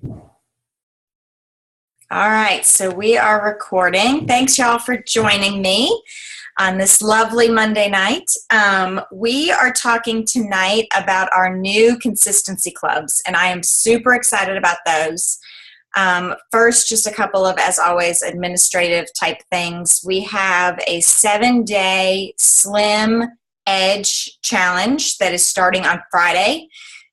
All right, so we are recording. Thanks, y'all, for joining me on this lovely Monday night. We are talking tonight about our new consistency clubs, and I am super excited about those. First, just a couple of, as always, administrative type things. We have a 7-day Slim Edge challenge that is starting on Friday.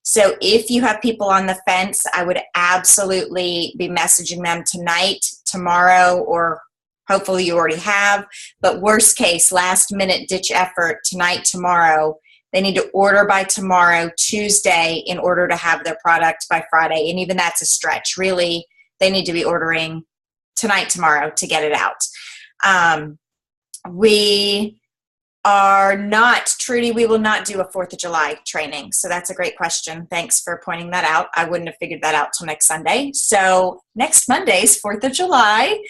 So if you have people on the fence, I would absolutely be messaging them tonight, tomorrow, or hopefully you already have. But worst case, last minute ditch effort tonight, tomorrow. They need to order by tomorrow, Tuesday, in order to have their product by Friday. And even that's a stretch. Really, they need to be ordering tonight, tomorrow to get it out. We are not, Trudy, we will not do a 4th of July training. So that's a great question. Thanks for pointing that out. I wouldn't have figured that out till next Sunday. So next Monday's 4th of July.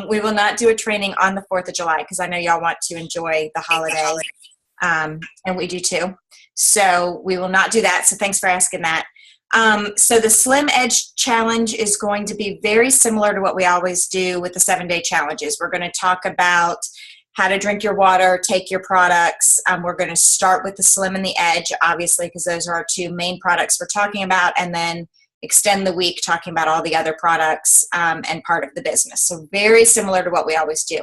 We will not do a training on the 4th of July because I know y'all want to enjoy the holiday. And we do too. So we will not do that. So thanks for asking that. So the Slim Edge Challenge is going to be very similar to what we always do with the 7-day challenges. We're going to talk about how to drink your water, take your products. We're going to start with the Slim and the Edge, obviously, because those are our two main products we're talking about, and then extend the week talking about all the other products and part of the business. So very similar to what we always do.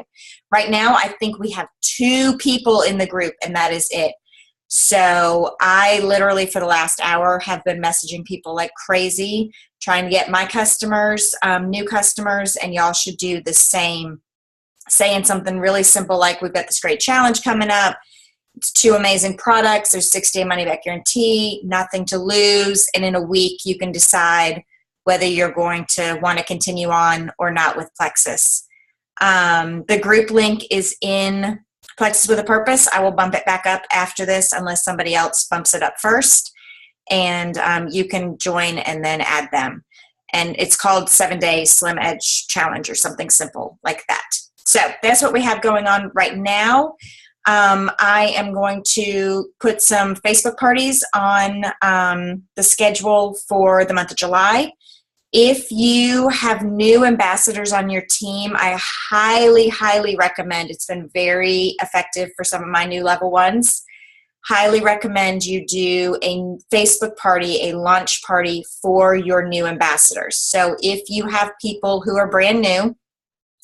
Right now, I think we have 2 people in the group, and that is it. So I literally, for the last hour, have been messaging people like crazy, trying to get my customers, new customers, and y'all should do the same. Saying something really simple like, we've got this great challenge coming up. It's 2 amazing products. There's 6-day money-back guarantee, nothing to lose. And in a week, you can decide whether you're going to want to continue on or not with Plexus. The group link is in Plexus with a Purpose. I will bump it back up after this unless somebody else bumps it up first. And you can join and then add them. And it's called 7-Day Slim Edge Challenge or something simple like that. So that's what we have going on right now. I am going to put some Facebook parties on the schedule for the month of July. If you have new ambassadors on your team, I highly, highly recommend, it's been very effective for some of my new level ones, highly recommend you do a Facebook party, a launch party for your new ambassadors. So if you have people who are brand new,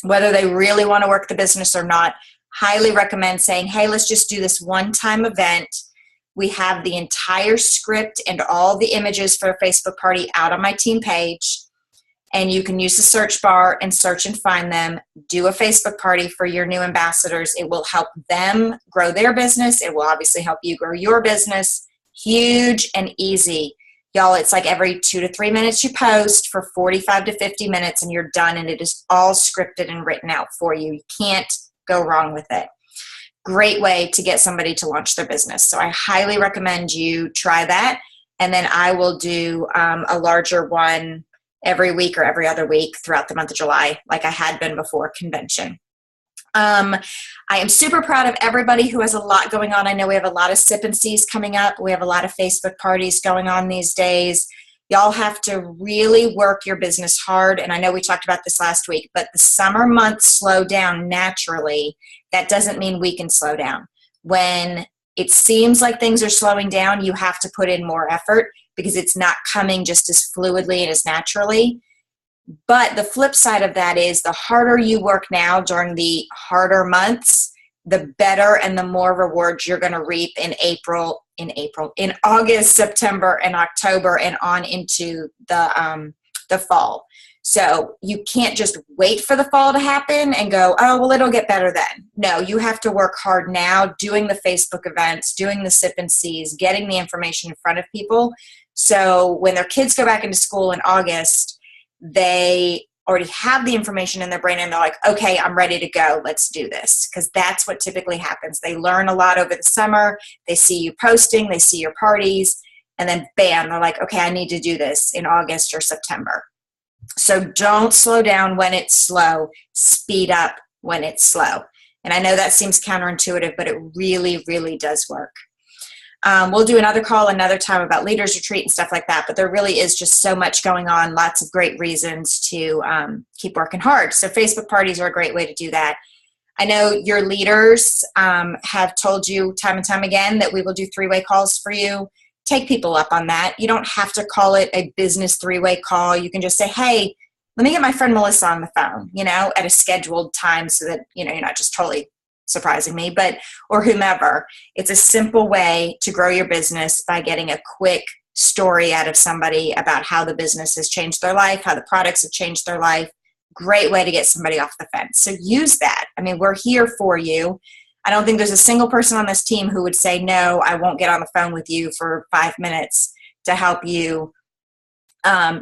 whether they really want to work the business or not, highly recommend saying, hey, let's just do this one-time event. We have the entire script and all the images for a Facebook party out on my team page, and you can use the search bar and search and find them. Do a Facebook party for your new ambassadors. It will help them grow their business. It will obviously help you grow your business. Huge and easy. Y'all, it's like every 2 to 3 minutes you post for 45 to 50 minutes and you're done, and it is all scripted and written out for you. You can't go wrong with it. Great way to get somebody to launch their business. So I highly recommend you try that. And then I will do a larger one every week or every other week throughout the month of July, like I had been before convention. I am super proud of everybody who has a lot going on. I know we have a lot of sip and sees coming up. We have a lot of Facebook parties going on these days. Y'all have to really work your business hard. And I know we talked about this last week, but the summer months slow down naturally. That doesn't mean we can slow down. When it seems like things are slowing down, you have to put in more effort because it's not coming just as fluidly and as naturally. But the flip side of that is the harder you work now during the harder months, the better and the more rewards you're going to reap in August, September, and October, and on into the fall. So you can't just wait for the fall to happen and go, oh, well, it'll get better then. No, you have to work hard now doing the Facebook events, doing the sip and sees, getting the information in front of people. So when their kids go back into school in August, they already have the information in their brain and they're like, okay, I'm ready to go. Let's do this. Because that's what typically happens. They learn a lot over the summer. They see you posting, they see your parties, and then bam, they're like, okay, I need to do this in August or September. So don't slow down when it's slow. Speed up when it's slow. And I know that seems counterintuitive, but it really, really does work. We'll do another call another time about Leaders Retreat and stuff like that, but there really is just so much going on, lots of great reasons to keep working hard. So Facebook parties are a great way to do that. I know your leaders have told you time and time again that we will do three-way calls for you. Take people up on that. You don't have to call it a business three-way call. You can just say, hey, let me get my friend Melissa on the phone, at a scheduled time so that, you're not just totally surprising me, or whomever. It's a simple way to grow your business by getting a quick story out of somebody about how the business has changed their life, how the products have changed their life. Great way to get somebody off the fence. So use that. I mean, we're here for you. I don't think there's a single person on this team who would say, no, I won't get on the phone with you for 5 minutes to help you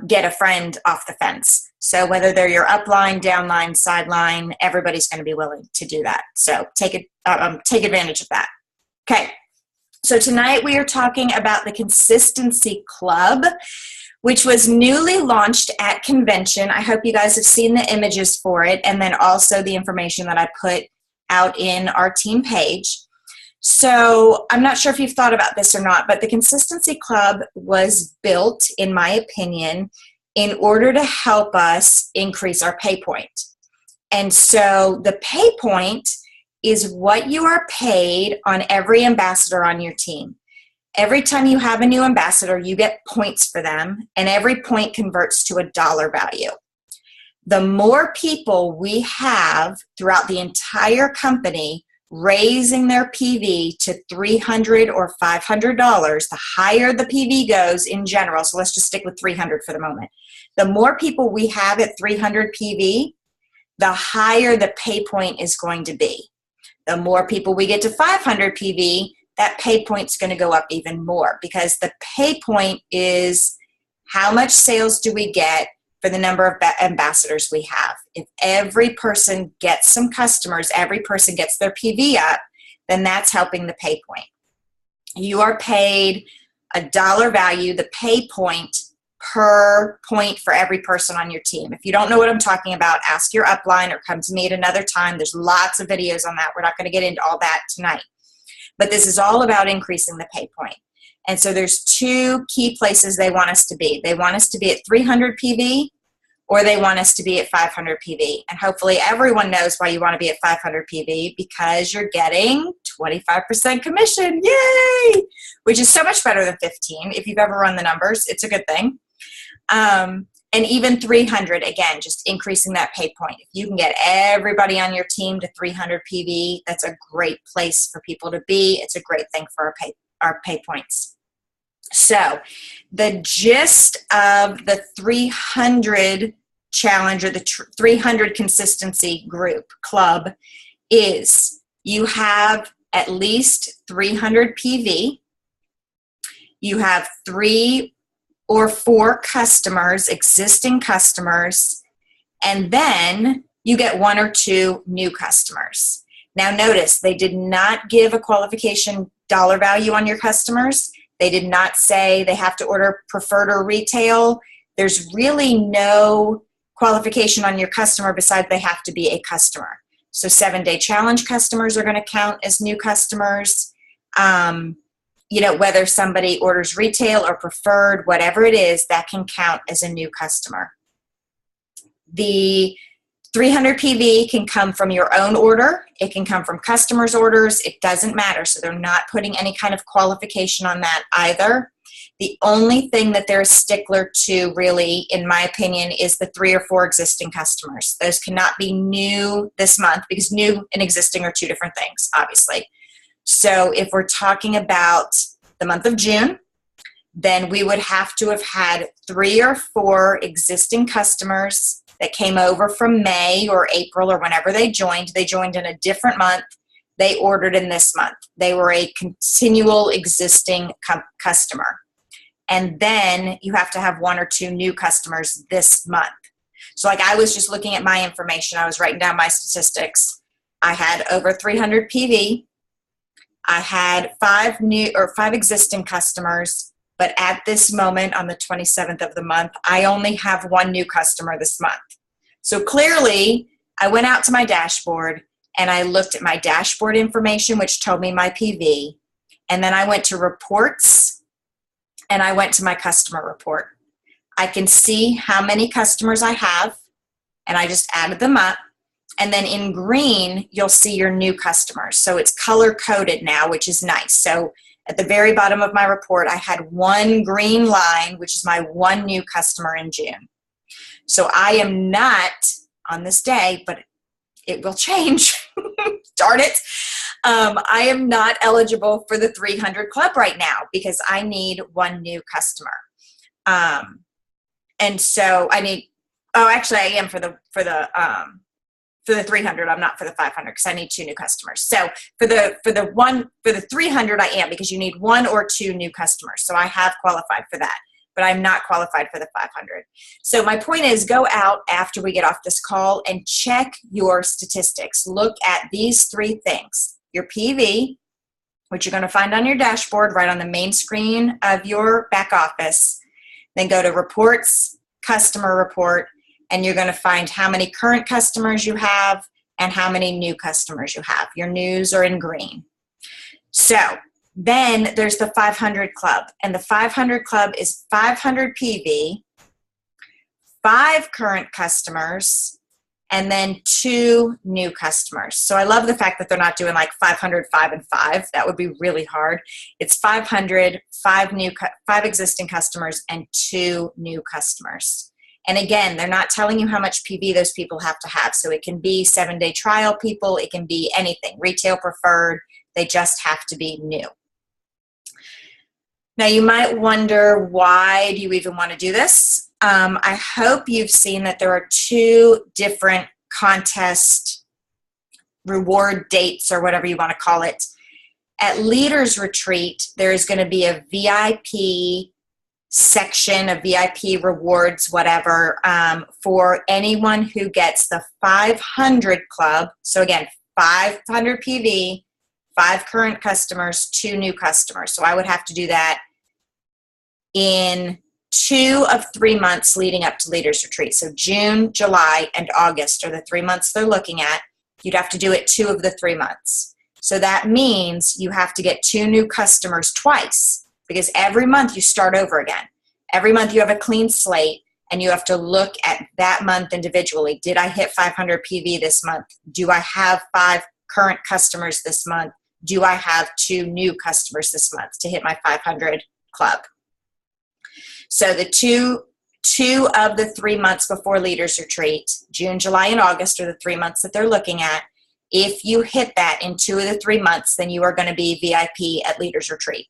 get a friend off the fence. So whether they're your upline, downline, sideline, everybody's going to be willing to do that. So take advantage of that. Okay. So tonight we are talking about the Consistency Club, which was newly launched at convention. I hope you guys have seen the images for it, and then also the information that I put out in our team page. So I'm not sure if you've thought about this or not, but the Consistency Club was built, in my opinion, in order to help us increase our pay point. And so the pay point is what you are paid on every ambassador on your team. Every time you have a new ambassador, you get points for them, and every point converts to a dollar value. The more people we have throughout the entire company raising their PV to $300 or $500, the higher the PV goes in general, so let's just stick with 300 for the moment. The more people we have at 300 PV, the higher the pay point is going to be. The more people we get to 500 PV, that pay point's going to go up even more, because the pay point is how much sales do we get for the number of ambassadors we have. If every person gets some customers, every person gets their PV up, then that's helping the pay point. You are paid a dollar value, the pay point per point for every person on your team. If you don't know what I'm talking about, ask your upline or come to me at another time. There's lots of videos on that. We're not going to get into all that tonight. But this is all about increasing the pay point. And so there's two key places they want us to be. They want us to be at 300 PV, or they want us to be at 500 PV. And hopefully everyone knows why you want to be at 500 PV, because you're getting 25% commission. Yay! Which is so much better than 15. If you've ever run the numbers, it's a good thing. And even 300, again, just increasing that pay point. If you can get everybody on your team to 300 PV, that's a great place for people to be. It's a great thing for our pay points. So the gist of the 300 challenge, or the 300 consistency group club, is you have at least 300 PV. You have 3 or 4 customers, existing customers, and then you get 1 or 2 new customers. Now notice, they did not give a qualification dollar value on your customers. They did not say they have to order preferred or retail. There's really no qualification on your customer besides they have to be a customer. So 7-day challenge customers are going to count as new customers. Whether somebody orders retail or preferred, whatever it is, that can count as a new customer. The 300 PV can come from your own order. It can come from customers' orders. It doesn't matter. So they're not putting any kind of qualification on that either. The only thing that they're a stickler to, really, in my opinion, is the 3 or 4 existing customers. Those cannot be new this month, because new and existing are 2 different things, obviously. So if we're talking about the month of June, then we would have to have had 3 or 4 existing customers that came over from May or April or whenever they joined. They joined in a different month. They ordered in this month. They were a continual existing customer. And then you have to have 1 or 2 new customers this month. So I was just looking at my information. I was writing down my statistics. I had over 300 PV. I had 5 existing customers, but at this moment on the 27th of the month, I only have 1 new customer this month. So clearly, I went out to my dashboard and I looked at my dashboard information, which told me my PV, and then I went to reports, and I went to my customer report. I can see how many customers I have, and I just added them up. And then in green, you'll see your new customers. So it's color coded now, which is nice. So at the very bottom of my report, I had one green line, which is my one new customer in June. So I am not on this day, but it will change. Darn it. I am not eligible for the 300 Club right now because I need one new customer. And so I need, actually I am for the 300. I'm not for the 500 because I need 2 new customers. So for the 300 I am, because you need 1 or 2 new customers. So I have qualified for that, but I'm not qualified for the 500. So my point is, go out after we get off this call and check your statistics. Look at these 3 things: your PV, which you're going to find on your dashboard right on the main screen of your back office. Then go to reports, customer report, and you're going to find how many current customers you have and how many new customers you have. Your news are in green. So then there's the 500 Club, and the 500 Club is 500 PV, 5 current customers, and then 2 new customers. So I love the fact that they're not doing like 500, 5, and 5. That would be really hard. It's 500, 5 existing customers, and 2 new customers. And again, they're not telling you how much PV those people have to have. So it can be 7-day trial people. It can be anything, retail preferred. They just have to be new. Now you might wonder, why do you even want to do this? I hope you've seen that there are 2 different contest reward dates, or whatever you want to call it. At Leaders Retreat, there is going to be a VIP section of VIP rewards, whatever, for anyone who gets the 500 Club. So again, 500 PV, 5 current customers, 2 new customers. So I would have to do that in 2 of 3 months leading up to Leaders Retreat. So June, July, and August are the 3 months they're looking at. You'd have to do it 2 of the 3 months. So that means you have to get 2 new customers twice, because every month you start over again. Every month you have a clean slate, and you have to look at that month individually. Did I hit 500 PV this month? Do I have 5 current customers this month? Do I have 2 new customers this month to hit my 500 Club? So the two of the 3 months before Leaders Retreat, June, July, and August, are the 3 months that they're looking at. If you hit that in 2 of the 3 months, then you are going to be VIP at Leaders Retreat.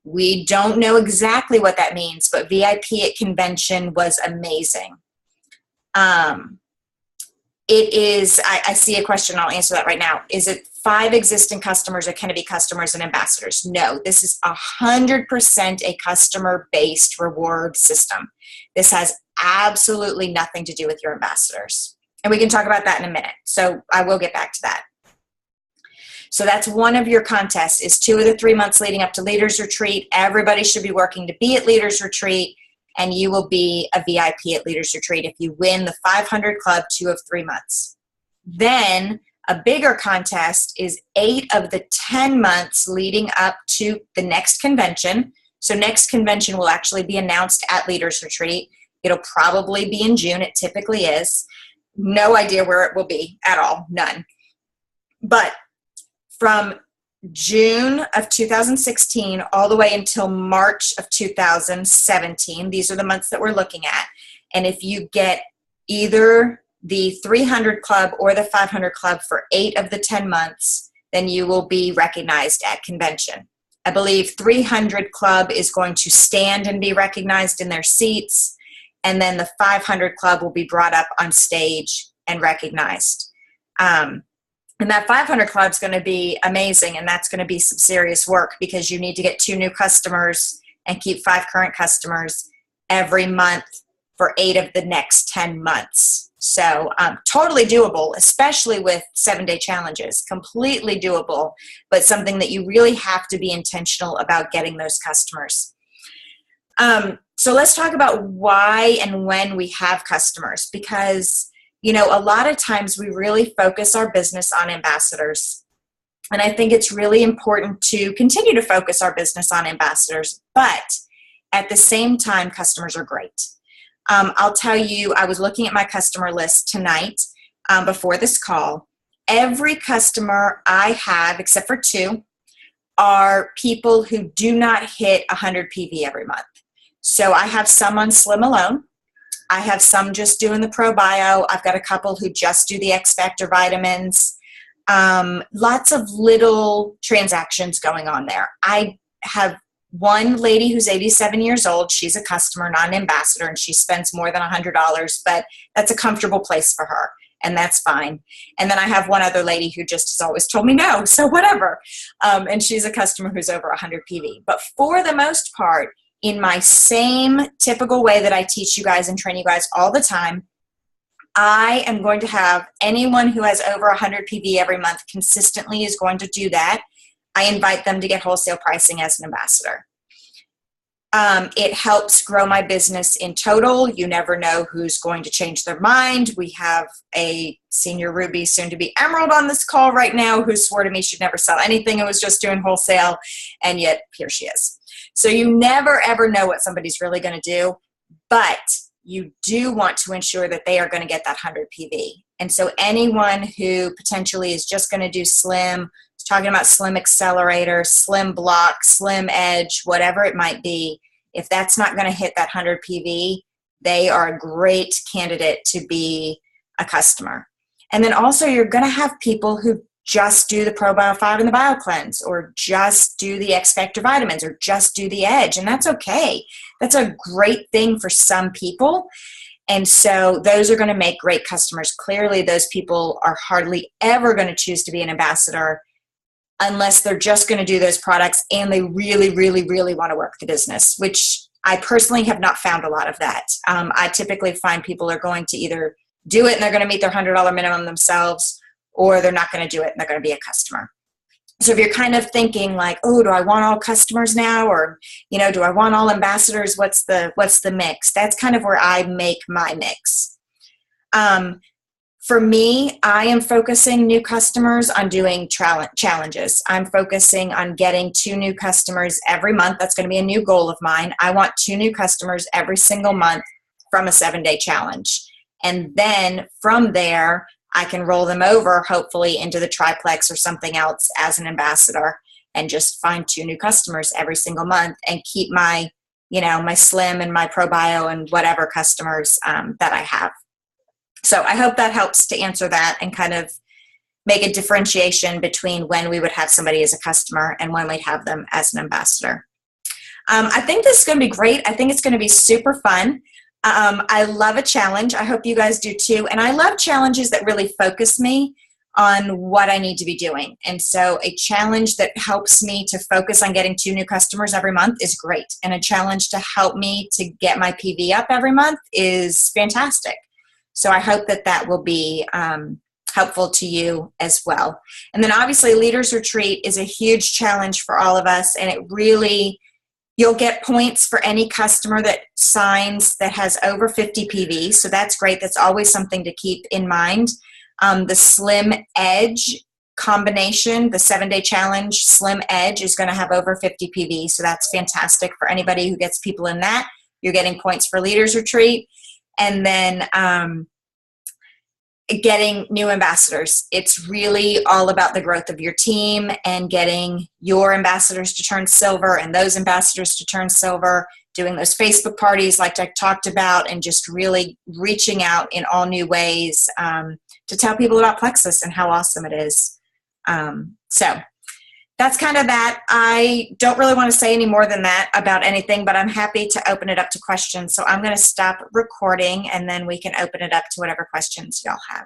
We don't know exactly what that means, but VIP at convention was amazing. It is, I see a question, I'll answer that right now. Is it 5 existing customers, or can it be customers and ambassadors? No, this is 100% a customer-based reward system. This has absolutely nothing to do with your ambassadors. And we can talk about that in a minute. So I will get back to that. So that's one of your contests, is 2 of the 3 months leading up to Leaders Retreat. Everybody should be working to be at Leaders Retreat, and you will be a VIP at Leaders Retreat if you win the 500 Club 2 of 3 months. Then a bigger contest is 8 of the 10 months leading up to the next convention. So next convention will actually be announced at Leaders Retreat. It'll probably be in June. It typically is. No idea where it will be at all. None. But from June of 2016 all the way until March of 2017, these are the months that we're looking at. And if you get either the 300 Club or the 500 Club for 8 of the 10 months, then you will be recognized at convention. I believe 300 Club is going to stand and be recognized in their seats, and then the 500 Club will be brought up on stage and recognized. And that 500 Club is going to be amazing, and that's going to be some serious work, because you need to get 2 new customers and keep 5 current customers every month for 8 of the next 10 months. So totally doable, especially with 7-day challenges. Completely doable, but something that you really have to be intentional about getting those customers. So let's talk about why and when we have customers, because a lot of times we really focus our business on ambassadors. And I think it's really important to continue to focus our business on ambassadors, but at the same time, customers are great. I'll tell you, I was looking at my customer list tonight before this call. Every customer I have, except for 2, are people who do not hit 100 PV every month. So I have some on Slim alone. I have some just doing the ProBio. I've got a couple who just do the X Factor vitamins. Lots of little transactions going on there. I have one lady who's 87 years old. She's a customer, not an ambassador, and she spends more than $100, but that's a comfortable place for her, and that's fine. And then I have one other lady who just has always told me no, so whatever. And she's a customer who's over 100 PV. But for the most part, in my same typical way that I teach you guys and train you guys all the time, I am going to have anyone who has over 100 PV every month consistently is going to do that. I invite them to get wholesale pricing as an ambassador. It helps grow my business in total. You never know who's going to change their mind. We have a senior Ruby, soon to be Emerald, on this call right now who swore to me she'd never sell anything and was just doing wholesale, and yet here she is. So you never ever know what somebody's really going to do, but you do want to ensure that they are going to get that 100 PV. And so anyone who potentially is just going to do Slim, talking about Slim Accelerator, Slim Block, Slim Edge, whatever it might be, if that's not going to hit that 100 PV, they are a great candidate to be a customer. And then also you're going to have people who just do the ProBio 5 and the BioCleanse, or just do the X Factor vitamins, or just do the Edge, and that's okay. That's a great thing for some people. And so those are going to make great customers. Clearly, those people are hardly ever going to choose to be an ambassador unless they're just going to do those products and they really, really, really want to work the business, which I personally have not found a lot of that. I typically find people are going to either do it and they're going to meet their $100 minimum themselves, or they're not going to do it and they're going to be a customer. So if you're kind of thinking like, oh, do I want all customers now? Or, do I want all ambassadors? What's the mix? That's kind of where I make my mix. For me, I am focusing new customers on doing challenges. I'm focusing on getting 2 new customers every month. That's going to be a new goal of mine. I want 2 new customers every single month from a 7-day challenge. And then from there, I can roll them over, hopefully, into the triplex or something else as an ambassador, and just find 2 new customers every single month and keep my, my Slim and my ProBio and whatever customers that I have. So I hope that helps to answer that and kind of make a differentiation between when we would have somebody as a customer and when we'd have them as an ambassador. I think this is going to be great. I think it's going to be super fun. I love a challenge. I hope you guys do too. And I love challenges that really focus me on what I need to be doing. And so a challenge that helps me to focus on getting 2 new customers every month is great. And a challenge to help me to get my PV up every month is fantastic. So I hope that will be helpful to you as well. And then obviously Leaders Retreat is a huge challenge for all of us, and it really, you'll get points for any customer that signs that has over 50 PV. So that's great. That's always something to keep in mind. The Slim Edge combination, the 7-day challenge, Slim Edge, is going to have over 50 PV. So that's fantastic for anybody who gets people in that. You're getting points for Leaders Retreat. And then getting new ambassadors. It's really all about the growth of your team and getting your ambassadors to turn silver and those ambassadors to turn silver, doing those Facebook parties like I talked about, and just really reaching out in all new ways to tell people about Plexus and how awesome it is. So that's kind of that. I don't really want to say any more than that about anything, but I'm happy to open it up to questions. So I'm going to stop recording, and then we can open it up to whatever questions y'all have.